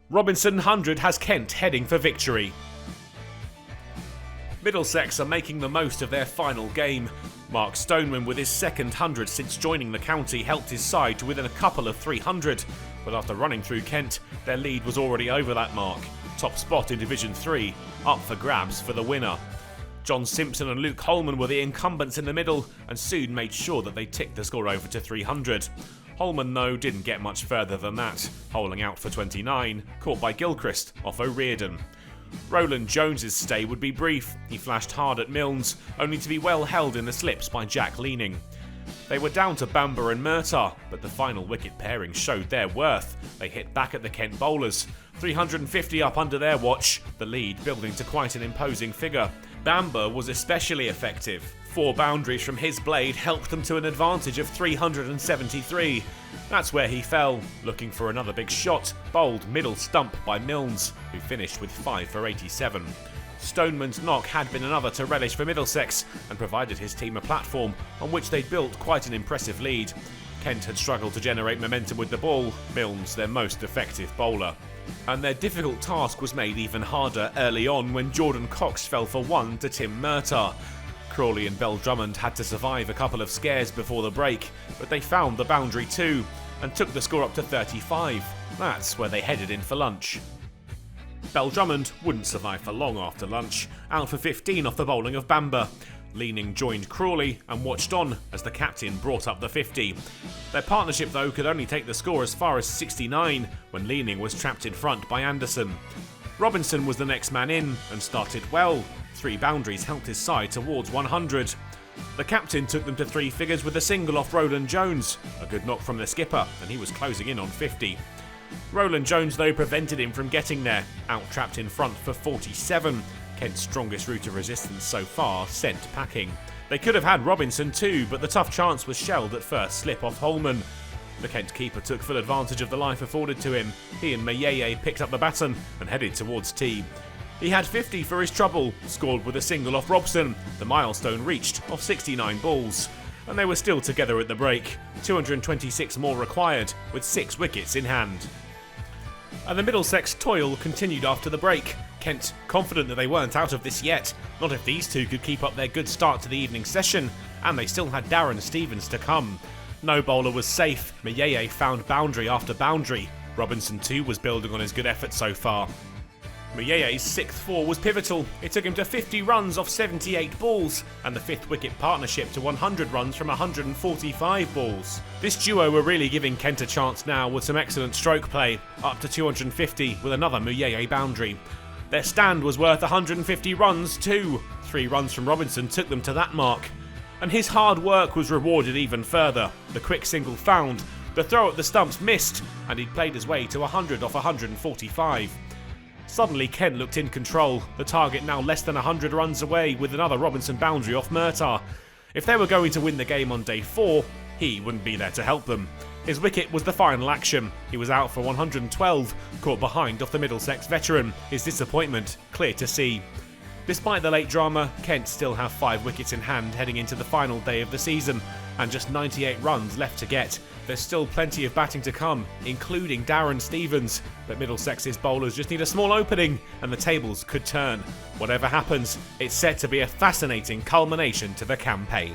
Robinson 100 has Kent heading for victory. Middlesex are making the most of their final game. Mark Stoneman, with his second 100 since joining the county, helped his side to within a couple of 300, but after running through Kent, their lead was already over that mark. Top spot in Division 3, up for grabs for the winner. John Simpson and Luke Holman were the incumbents in the middle and soon made sure that they ticked the score over to 300. Holman, though, didn't get much further than that, holing out for 29, caught by Gilchrist off O'Riordan. Roland Jones's stay would be brief. He flashed hard at Milnes, only to be well held in the slips by Jack Leaning. They were down to Bamber and Murtagh, but the final wicket pairing showed their worth. They hit back at the Kent bowlers. 350 up under their watch, the lead building to quite an imposing figure. Bamber was especially effective. 4 boundaries from his blade helped them to an advantage of 373. That's where he fell, looking for another big shot, bowled middle stump by Milnes, who finished with 5 for 87. Stoneman's knock had been another to relish for Middlesex and provided his team a platform on which they'd built quite an impressive lead. Kent had struggled to generate momentum with the ball, Milnes their most effective bowler. And their difficult task was made even harder early on when Jordan Cox fell for 1 to Tim Murtagh. Crawley and Bell Drummond had to survive a couple of scares before the break, but they found the boundary too and took the score up to 35. That's where they headed in for lunch. Bell Drummond wouldn't survive for long after lunch, out for 15 off the bowling of Bamber. Leaning joined Crawley and watched on as the captain brought up the 50. Their partnership, though, could only take the score as far as 69 when Leaning was trapped in front by Anderson. Robinson was the next man in and started well. 3 boundaries helped his side towards 100. The captain took them to 3 figures with a single off Roland Jones, a good knock from the skipper, and he was closing in on 50. Roland Jones, though, prevented him from getting there, out-trapped in front for 47. Kent's strongest route of resistance so far sent packing. They could have had Robinson too, but the tough chance was shelled at first slip off Holman. The Kent keeper took full advantage of the life afforded to him. He and Mayeye picked up the baton and headed towards tea. He had 50 for his trouble, scored with a single off Robson, the milestone reached off 69 balls. And they were still together at the break, 226 more required, with 6 wickets in hand. And the Middlesex toil continued after the break. Kent confident that they weren't out of this yet, not if these two could keep up their good start to the evening session, and they still had Darren Stevens to come. No bowler was safe, Mayeye found boundary after boundary. Robinson too was building on his good effort so far. Mayeye's 6th 4 was pivotal. It took him to 50 runs off 78 balls, and the 5th wicket partnership to 100 runs from 145 balls. This duo were really giving Kent a chance now with some excellent stroke play, up to 250 with another Mayeye boundary. Their stand was worth 150 runs too. 3 runs from Robinson took them to that mark. And his hard work was rewarded even further. The quick single found, the throw at the stumps missed, and he'd played his way to 100 off 145. Suddenly Kent looked in control, the target now less than 100 runs away with another Robinson boundary off Murtagh. If they were going to win the game on day 4, he wouldn't be there to help them. His wicket was the final action. He was out for 112, caught behind off the Middlesex veteran, his disappointment clear to see. Despite the late drama, Kent still have 5 wickets in hand heading into the final day of the season, and just 98 runs left to get. There's still plenty of batting to come, including Darren Stevens, but Middlesex's bowlers just need a small opening and the tables could turn. Whatever happens, it's set to be a fascinating culmination to the campaign.